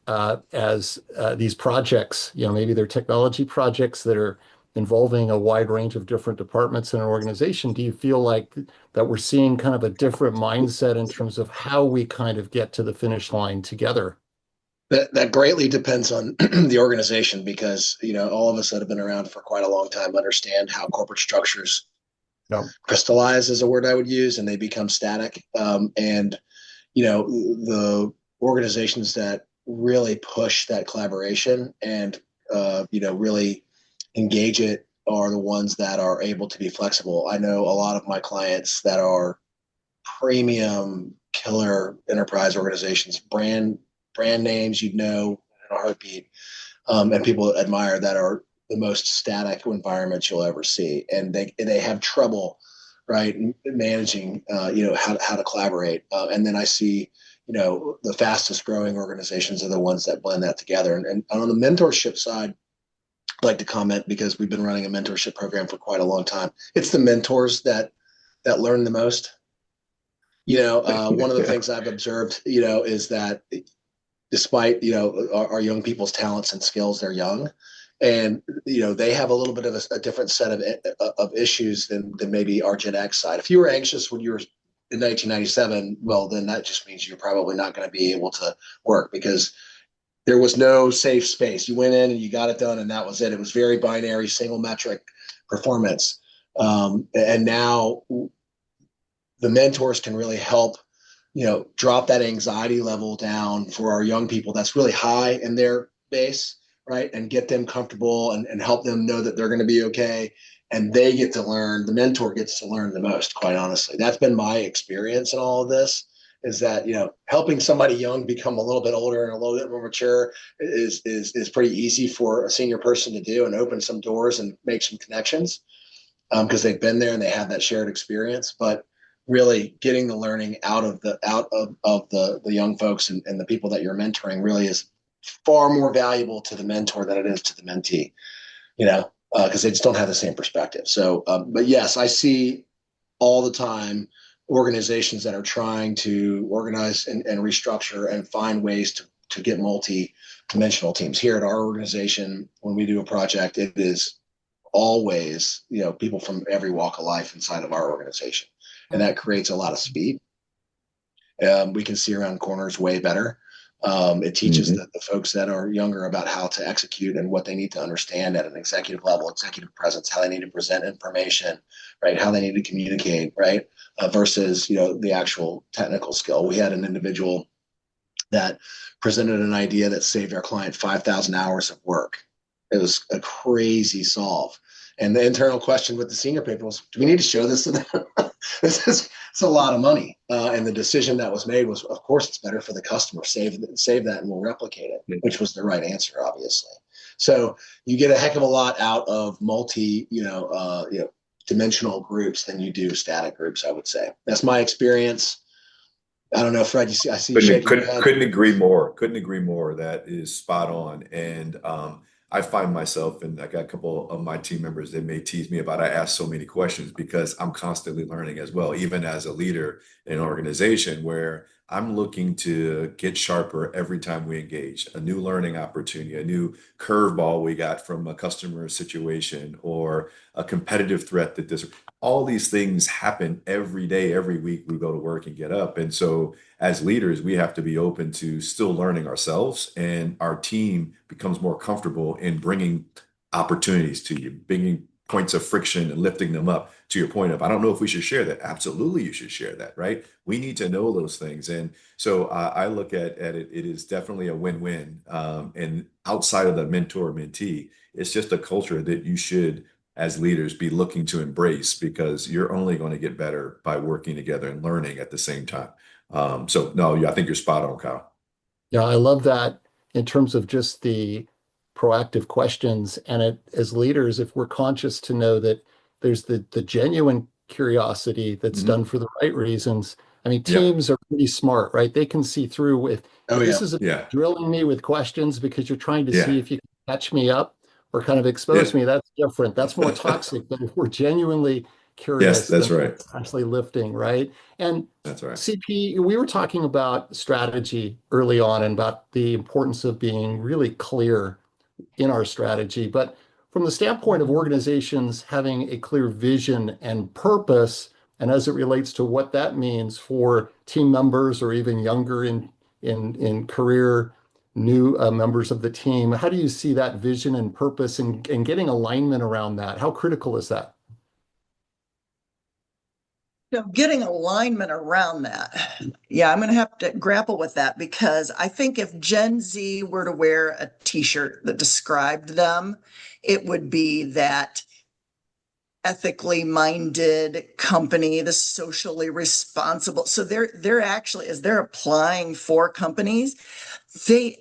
A: as these projects, maybe they're technology projects that are involving a wide range of different departments in an organization. Do you feel like that we're seeing kind of a different mindset in terms of how we kind of get to the finish line together?
E: That greatly depends on the organization because, all of us that have been around for quite a long time understand how corporate structures
A: Yeah.
E: crystallize is a word I would use, and they become static. And the organizations that really push that collaboration and really engage it are the ones that are able to be flexible. I know a lot of my clients that are premium killer enterprise organizations, brand names you'd know in a heartbeat, and people admire that are the most static environments you'll ever see, and they have trouble, right, managing how to collaborate. And then I see the fastest growing organizations are the ones that blend that together. And on the mentorship side, I'd like to comment because we've been running a mentorship program for quite a long time. It's the mentors that learn the most. One of the things I've observed, is that despite our young people's talents and skills, they're young, and they have a little bit of a different set of issues than maybe our Gen X side. If you were anxious when you were in 1997, well, then that just means you're probably not going to be able to work because there was no safe space. You went in and you got it done, and that was it. It was very binary, single metric performance. And now the mentors can really help, drop that anxiety level down for our young people that's really high in their base, right? And get them comfortable and help them know that they're going to be okay. And they get to learn, the mentor gets to learn the most, quite honestly. That's been my experience in all of this, is that, helping somebody young become a little bit older and a little bit more mature is pretty easy for a senior person to do and open some doors and make some connections because they've been there and they have that shared experience. But really getting the learning out of the young folks and the people that you're mentoring really is far more valuable to the mentor than it is to the mentee, because they just don't have the same perspective. So, but yes, I see all the time organizations that are trying to organize and restructure and find ways to get multi-dimensional teams. Here at our organization, when we do a project, it is always, people from every walk of life inside of our organization. And that creates a lot of speed. We can see around corners way better. It teaches the folks that are younger about how to execute and what they need to understand at an executive level, executive presence, how they need to present information, right? How they need to communicate, right? Versus, the actual technical skill. We had an individual that presented an idea that saved our client 5,000 hours of work. It was a crazy solve. And the internal question with the senior people was, do we need to show this to them? It's a lot of money. And the decision that was made was, of course, it's better for the customer. Save that and we'll replicate it, which was the right answer, obviously. So you get a heck of a lot out of dimensional groups than you do static groups, I would say. That's my experience. I don't know, Fred, I see you shaking your head.
B: Couldn't agree more. Couldn't agree more. That is spot on. And I find myself, and I got a couple of my team members that may tease me about I ask so many questions because I'm constantly learning as well, even as a leader in an organization where I'm looking to get sharper every time we engage, a new learning opportunity, a new curveball we got from a customer situation or a competitive threat all these things happen every day, every week we go to work and get up. And so as leaders, we have to be open to still learning ourselves, and our team becomes more comfortable in bringing opportunities to you, bringing points of friction and lifting them up. To your point of, I don't know if we should share that. Absolutely, you should share that, right? We need to know those things. And so I look at it, it is definitely a win-win. And outside of the mentor-mentee, it's just a culture that you should, as leaders, be looking to embrace because you're only going to get better by working together and learning at the same time. So no, I think you're spot on, Kyle.
A: Yeah, I love that in terms of just the proactive questions. And as leaders, if we're conscious to know that there's the genuine curiosity that's done for the right reasons. I mean, teams are pretty smart, right? They can see through with, this is drilling me with questions because you're trying to see if you can catch me up or kind of expose me. That's different. That's more toxic. But if we're genuinely curious,
B: yes, that's right.
A: It's actually lifting, right? And
B: that's right.
A: CP, we were talking about strategy early on and about the importance of being really clear in our strategy. But from the standpoint of organizations having a clear vision and purpose, and as it relates to what that means for team members or even younger in career, new members of the team. How do you see that vision and purpose and getting alignment around that? How critical is that?
D: Getting alignment around that. Yeah, I'm going to have to grapple with that because I think if Gen Z were to wear a t-shirt that described them, it would be that ethically minded company, the socially responsible. So they're actually, as they're applying for companies, they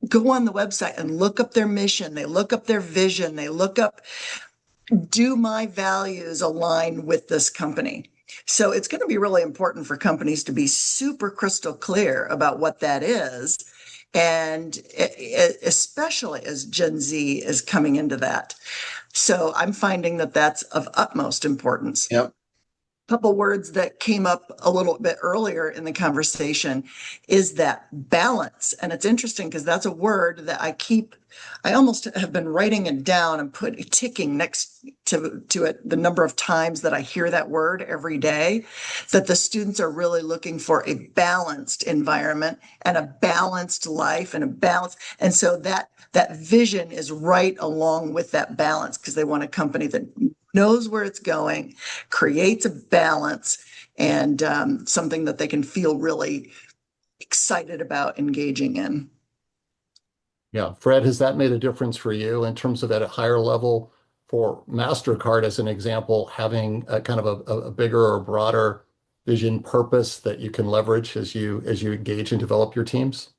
D: go on the website and look up their mission, they look up their vision, they look up, do my values align with this company? So it's going to be really important for companies to be super crystal clear about what that is. And especially as Gen Z is coming into that. So I'm finding that that's of utmost importance.
E: Yep.
D: Couple words that came up a little bit earlier in the conversation is that balance. And it's interesting because that's a word that I almost have been writing it down and ticking next to it, the number of times that I hear that word every day, that the students are really looking for a balanced environment and a balanced life and a balance. And so that vision is right along with that balance because they want a company that knows where it's going, creates a balance, and something that they can feel really excited about engaging in.
A: Yeah. Fred, has that made a difference for you in terms of at a higher level for Mastercard, as an example, having a kind of a bigger or broader vision purpose that you can leverage as you engage and develop your teams?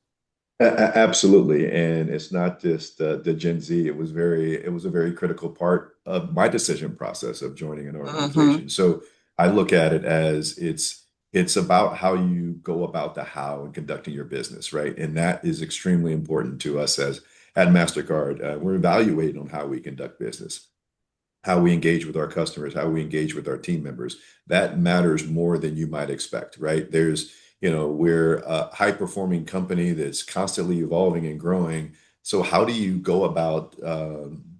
B: Absolutely, and it's not just the Gen Z. It was a very critical part of my decision process of joining an organization. So I look at it as it's about how you go about the how and conducting your business, right? And that is extremely important to us as at Mastercard. We're evaluating on how we conduct business, how we engage with our customers, how we engage with our team members. That matters more than you might expect, right? We're a high performing company that's constantly evolving and growing. So how do you go about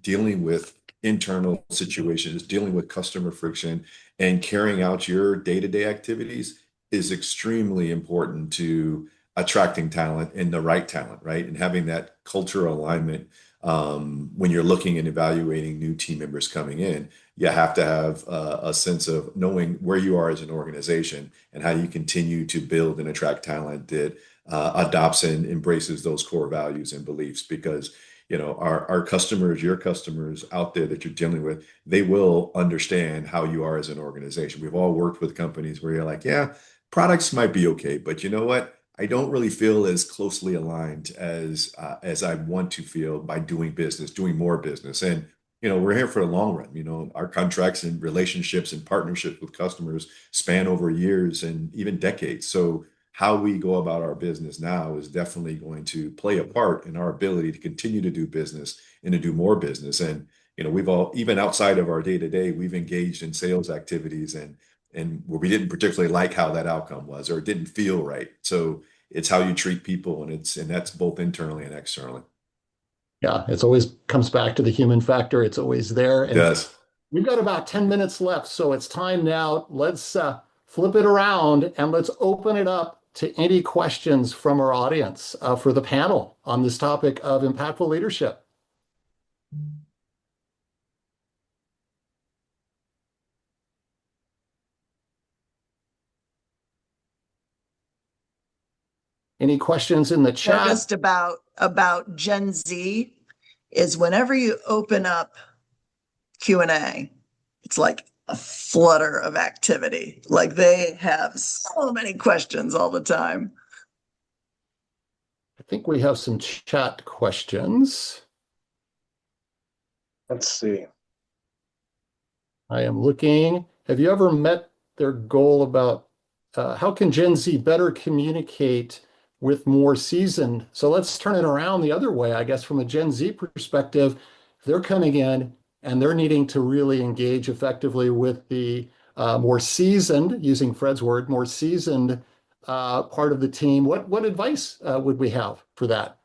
B: dealing with internal situations, dealing with customer friction, and carrying out your day-to-day activities is extremely important to attracting talent and the right talent, right? And having that cultural alignment when you're looking and evaluating new team members coming in, you have to have a sense of knowing where you are as an organization and how you continue to build and attract talent that adopts and embraces those core values and beliefs. Because our customers, your customers out there that you're dealing with, they will understand how you are as an organization. We've all worked with companies where you're like, yeah, products might be okay, but you know what? I don't really feel as closely aligned as I want to feel by doing business, doing more business. And we're here for the long run. Our contracts and relationships and partnerships with customers span over years and even decades. So how we go about our business now is definitely going to play a part in our ability to continue to do business and to do more business. And we've all, even outside of our day to day, we've engaged in sales activities and where we didn't particularly like how that outcome was, or it didn't feel right. So it's how you treat people, and that's both internally and externally.
A: Yeah, it's always comes back to the human factor. It's always there. And
B: Yes.
A: we've got about 10 minutes left, so it's time now. Let's flip it around and let's open it up to any questions from our audience for the panel on this topic of impactful leadership. Any questions in the chat?
D: Just about Gen Z is whenever you open up Q&A, it's like a flutter of activity. Like they have so many questions all the time.
A: I think we have some chat questions.
E: Let's see.
A: I am looking. Have you ever met their goal about how can Gen Z better communicate with more seasoned? So let's turn it around the other way, I guess, from a Gen Z perspective. They're coming in and they're needing to really engage effectively with the more seasoned, using Fred's word, more seasoned part of the team. What advice would we have for that?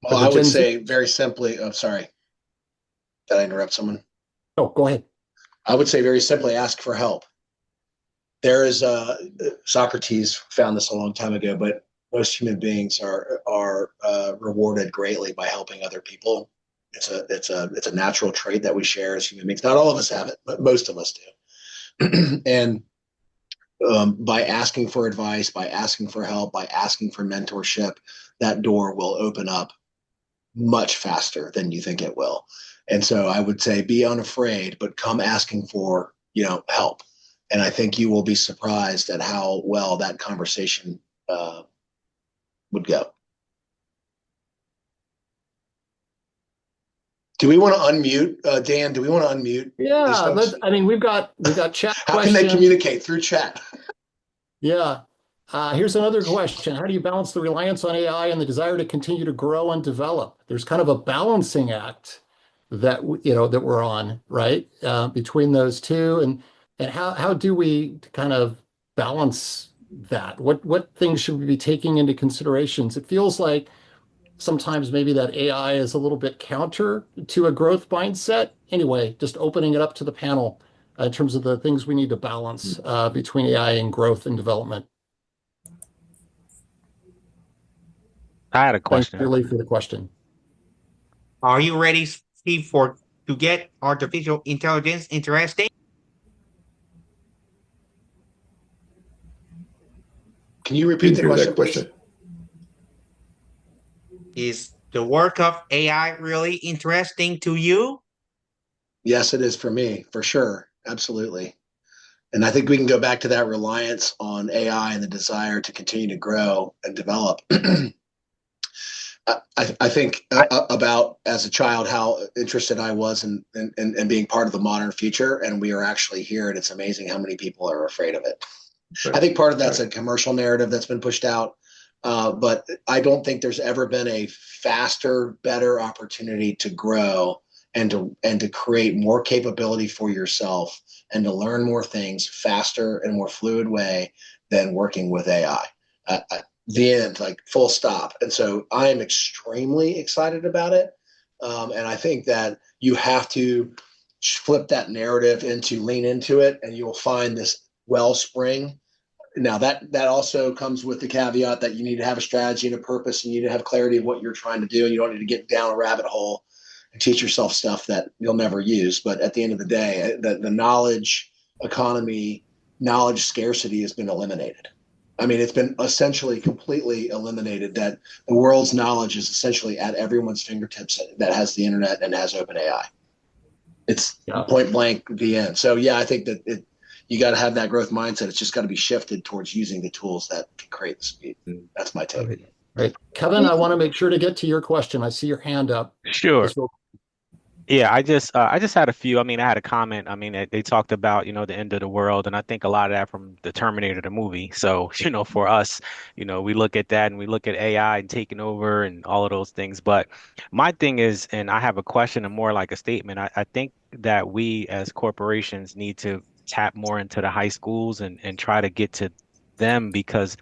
E: Well, I would say very simply, I'm sorry, did I interrupt someone?
A: Oh, go ahead.
E: I would say very simply, ask for help. There is Socrates found this a long time ago, but most human beings are rewarded greatly by helping other people. It's a natural trait that we share as human beings. Not all of us have it, but most of us do. And by asking for advice, by asking for help, by asking for mentorship, that door will open up much faster than you think it will. And so I would say be unafraid, but come asking for, help. And I think you will be surprised at how well that conversation would go. Do we want to unmute, Dan? Do we want to unmute?
A: Yeah, we've got chat
E: How
A: questions.
E: can they communicate through chat?
A: Yeah. Here's another question. How do you balance the reliance on AI and the desire to continue to grow and develop? There's kind of a balancing act that that we're on, right? Between those two, and how do we kind of balance that? What things should we be taking into considerations? It feels like sometimes maybe that AI is a little bit counter to a growth mindset. Anyway, just opening it up to the panel in terms of the things we need to balance between AI and growth and development.
F: I had a
A: Thanks,
F: question.
A: Julie, for the question.
G: Are you ready, Steve, to get artificial intelligence interesting?
E: Can you repeat the question, please?
G: Is the work of AI really interesting to you?
E: Yes, it is for me, for sure. Absolutely. And I think we can go back to that reliance on AI and the desire to continue to grow and develop. I think about as a child how interested I was in being part of the modern future, and we are actually here, and it's amazing how many people are afraid of it. Right. I think part of that's a commercial narrative that's been pushed out, but I don't think there's ever been a faster, better opportunity to grow and to create more capability for yourself and to learn more things faster and more fluid way than working with AI. The end, like full stop. And so I am extremely excited about it. And I think that you have to flip that narrative lean into it, and you will find this wellspring. Now that also comes with the caveat that you need to have a strategy and a purpose, and you need to have clarity of what you're trying to do. And you don't need to get down a rabbit hole and teach yourself stuff that you'll never use. But at the end of the day, the knowledge economy, knowledge scarcity has been eliminated. I mean, it's been essentially completely eliminated, that the world's knowledge is essentially at everyone's fingertips that has the internet and has open AI. It's point blank the end. So yeah, I think that you got to have that growth mindset. It's just got to be shifted towards using the tools that can create the speed. That's my take.
A: Right. Kevin, I want to make sure to get to your question. I see your hand up.
F: Sure. Yeah, I just had a few. I mean, I had a comment. I mean, they talked about, the end of the world, and I think a lot of that from the Terminator, the movie. So, for us, we look at that and we look at AI and taking over and all of those things. But my thing is, and I have a question and more like a statement. I think that we as corporations need to tap more into the high schools and try to get to them, because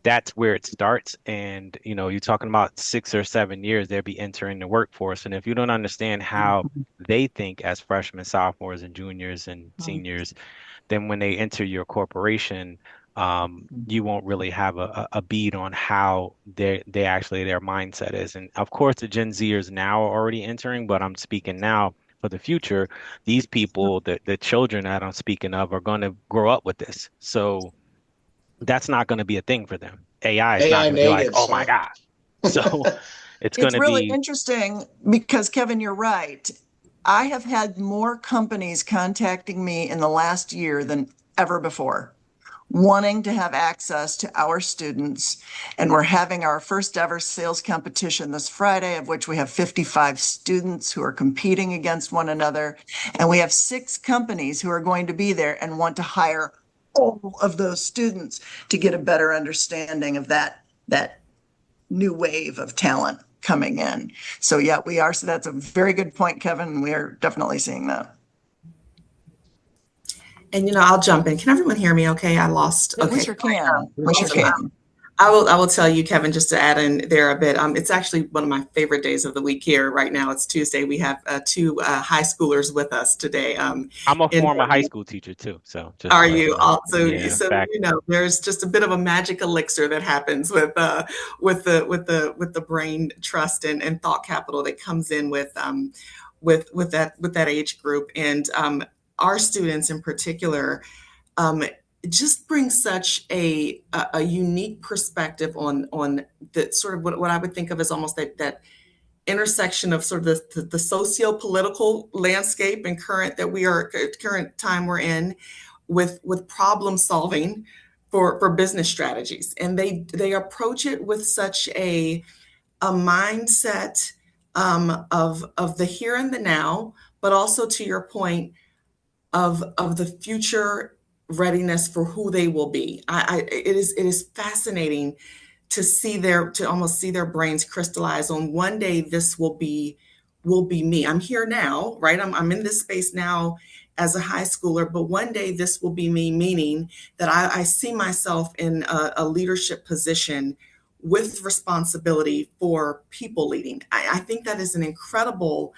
F: that's where it starts. And, you're talking about 6 or 7 years, they'll be entering the workforce. And if you don't understand how they think as freshmen, sophomores, and juniors and seniors, then when they enter your corporation, you won't really have a bead on how their mindset is. And of course, the Gen Zers now are already entering, but I'm speaking now for the future. These people, the children that I'm speaking of, are going to grow up with this. So that's not going to be a thing for them. AI is not going to be like, oh my God. So it's going to be
D: really interesting because, Kevin, you're right. I have had more companies contacting me in the last year than ever before, wanting to have access to our students. And we're having our first ever sales competition this Friday, of which we have 55 students who are competing against one another. And we have 6 companies who are going to be there and want to hire all of those students to get a better understanding of that new wave of talent coming in. So yeah, we are. So that's a very good point, Kevin. We are definitely seeing that.
C: And I'll jump in. Can everyone hear me okay? I lost.
D: Yeah,
C: okay.
D: we sure can. We sure can.
C: I will tell you, Kevin, just to add in there a bit. It's actually one of my favorite days of the week here. Right now, it's Tuesday. We have two high schoolers with us today.
F: I'm a
C: In
F: former high school teacher too, so just
C: Are
F: to let
C: you
F: you know.
C: also?
F: Yeah,
C: So
F: fact.
C: you know, there's just a bit of a magic elixir that happens with the brain trust and thought capital that comes in with that age group, and our students in particular um, just bring such a unique perspective on the sort of what I would think of as almost that intersection of sort of the socio-political landscape and current time we're in with problem solving for business strategies, and they approach it with such a mindset of the here and the now, but also to your point of the future readiness for who they will be. It is fascinating to almost see their brains crystallize on one day this will be me. I'm here now, right? I'm in this space now as a high schooler, but one day this will be me, meaning that I see myself in a leadership position with responsibility for people leading. I think that is an incredible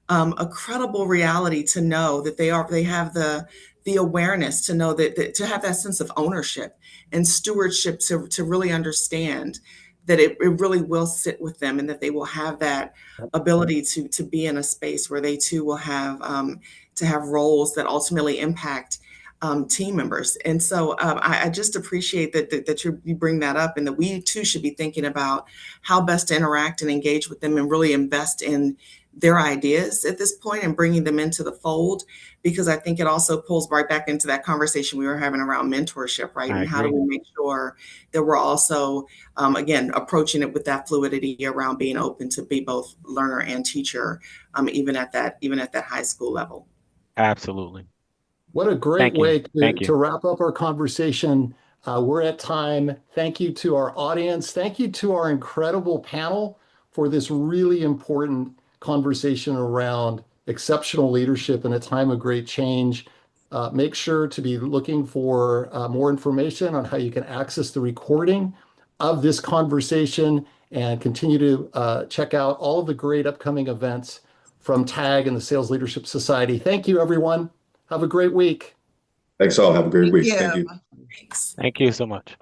C: a credible reality to know that they have the awareness to know that to have that sense of ownership and stewardship to really understand that it really will sit with them and that they will have that ability to be in a space where they too will have to have roles that ultimately impact team members. And so I just appreciate that you bring that up, and that we too should be thinking about how best to interact and engage with them and really invest in their ideas at this point and bringing them into the fold, because I think it also pulls right back into that conversation we were having around mentorship, right?
F: I
C: And how do
F: agree.
C: we make sure that we're also, again, approaching it with that fluidity around being open to be both learner and teacher, even at that high school level.
F: Absolutely.
A: What a great
F: Thank you.
A: way
F: Thank you.
A: to wrap up our conversation. We're at time. Thank you to our audience. Thank you to our incredible panel for this really important conversation around exceptional leadership in a time of great change. Make sure to be looking for more information on how you can access the recording of this conversation, and continue to check out all of the great upcoming events from TAG and the Sales Leadership Society. Thank you, everyone. Have a great week.
B: Thanks all. Have a great
D: Thank
B: week. Thank
D: you.
B: you.
C: Thanks.
F: Thank you so much.